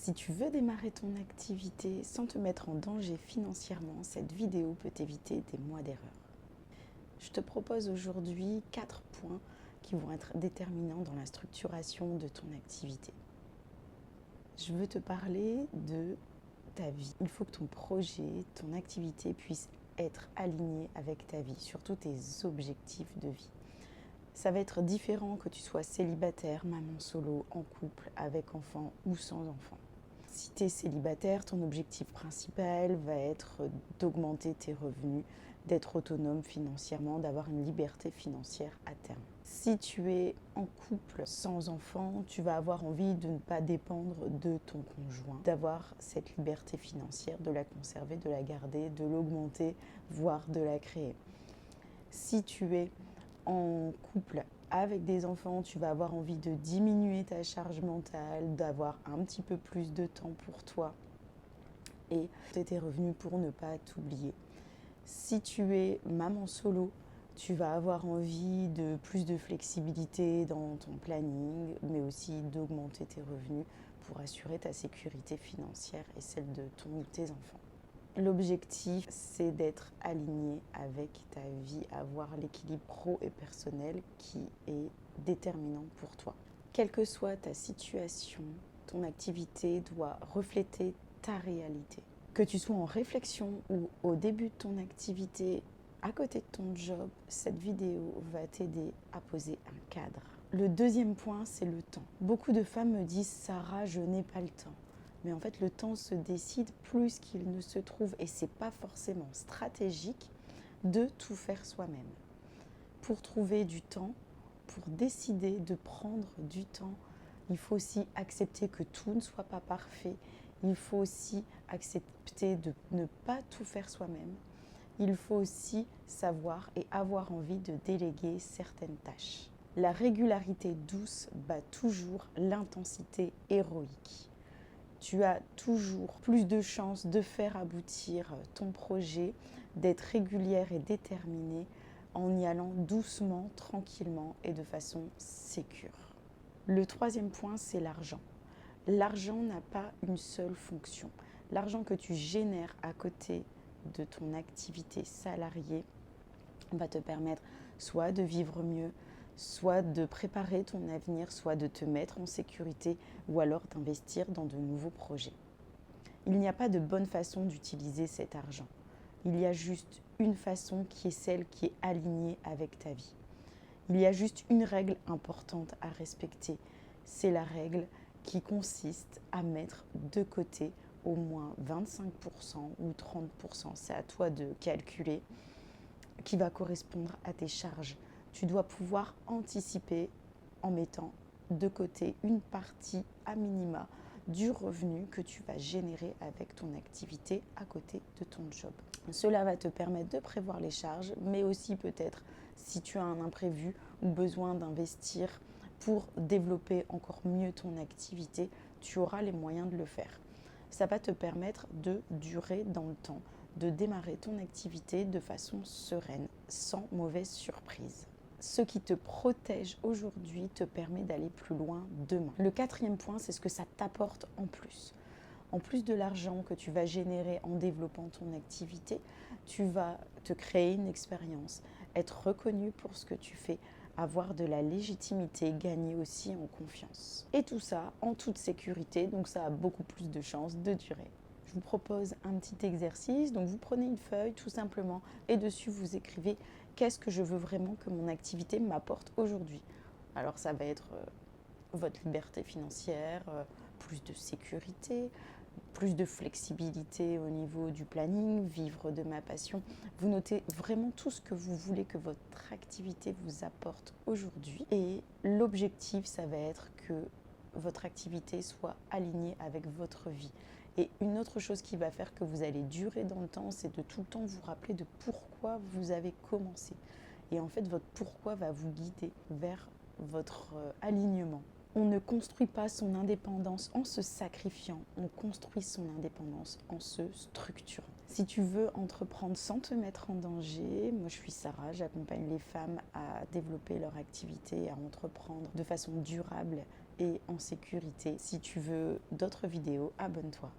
Si tu veux démarrer ton activité sans te mettre en danger financièrement, cette vidéo peut t'éviter des mois d'erreurs. Je te propose aujourd'hui 4 points qui vont être déterminants dans la structuration de ton activité. Je veux te parler de ta vie. Il faut que ton projet, ton activité puisse être aligné avec ta vie, surtout tes objectifs de vie. Ça va être différent que tu sois célibataire, maman solo, en couple, avec enfant ou sans enfant. Si tu es célibataire, ton objectif principal va être d'augmenter tes revenus, d'être autonome financièrement, d'avoir une liberté financière à terme. Si tu es en couple sans enfant, tu vas avoir envie de ne pas dépendre de ton conjoint, d'avoir cette liberté financière, de la conserver, de la garder, de l'augmenter, voire de la créer. Si tu es en couple avec des enfants, tu vas avoir envie de diminuer ta charge mentale, d'avoir un petit peu plus de temps pour toi et tes revenus pour ne pas t'oublier. Si tu es maman solo, tu vas avoir envie de plus de flexibilité dans ton planning, mais aussi d'augmenter tes revenus pour assurer ta sécurité financière et celle de ton ou tes enfants. L'objectif, c'est d'être aligné avec ta vie, avoir l'équilibre pro et personnel qui est déterminant pour toi. Quelle que soit ta situation, ton activité doit refléter ta réalité. Que tu sois en réflexion ou au début de ton activité, à côté de ton job, cette vidéo va t'aider à poser un cadre. Le deuxième point, c'est le temps. Beaucoup de femmes me disent « Sarah, je n'ai pas le temps ». Mais en fait, le temps se décide plus qu'il ne se trouve et c'est pas forcément stratégique de tout faire soi-même. Pour trouver du temps, pour décider de prendre du temps, il faut aussi accepter que tout ne soit pas parfait. Il faut aussi accepter de ne pas tout faire soi-même. Il faut aussi savoir et avoir envie de déléguer certaines tâches. La régularité douce bat toujours l'intensité héroïque. Tu as toujours plus de chances de faire aboutir ton projet, d'être régulière et déterminée en y allant doucement, tranquillement et de façon sécure. Le troisième point, c'est l'argent. L'argent n'a pas une seule fonction. L'argent que tu génères à côté de ton activité salariée va te permettre soit de vivre mieux, soit de préparer ton avenir, soit de te mettre en sécurité ou alors d'investir dans de nouveaux projets. Il n'y a pas de bonne façon d'utiliser cet argent. Il y a juste une façon qui est celle qui est alignée avec ta vie. Il y a juste une règle importante à respecter. C'est la règle qui consiste à mettre de côté au moins 25% ou 30%. C'est à toi de calculer qui va correspondre à tes charges. Tu dois pouvoir anticiper en mettant de côté une partie à minima du revenu que tu vas générer avec ton activité à côté de ton job. Cela va te permettre de prévoir les charges, mais aussi peut-être si tu as un imprévu ou besoin d'investir pour développer encore mieux ton activité, tu auras les moyens de le faire. Ça va te permettre de durer dans le temps, de démarrer ton activité de façon sereine, sans mauvaise surprise. Ce qui te protège aujourd'hui te permet d'aller plus loin demain. Le quatrième point, c'est ce que ça t'apporte en plus. En plus de l'argent que tu vas générer en développant ton activité, tu vas te créer une expérience, être reconnu pour ce que tu fais, avoir de la légitimité, gagner aussi en confiance. Et tout ça en toute sécurité, donc ça a beaucoup plus de chances de durer. Je vous propose un petit exercice, donc vous prenez une feuille tout simplement et dessus vous écrivez qu'est-ce que je veux vraiment que mon activité m'apporte aujourd'hui. Alors ça va être votre liberté financière, plus de sécurité, plus de flexibilité au niveau du planning, vivre de ma passion. Vous notez vraiment tout ce que vous voulez que votre activité vous apporte aujourd'hui. Et l'objectif, ça va être que votre activité soit alignée avec votre vie. Et une autre chose qui va faire que vous allez durer dans le temps, c'est de tout le temps vous rappeler de pourquoi vous avez commencé. Et en fait, votre pourquoi va vous guider vers votre alignement. On ne construit pas son indépendance en se sacrifiant, on construit son indépendance en se structurant. Si tu veux entreprendre sans te mettre en danger, moi je suis Sarah, j'accompagne les femmes à développer leur activité, à entreprendre de façon durable et en sécurité. Si tu veux d'autres vidéos, abonne-toi.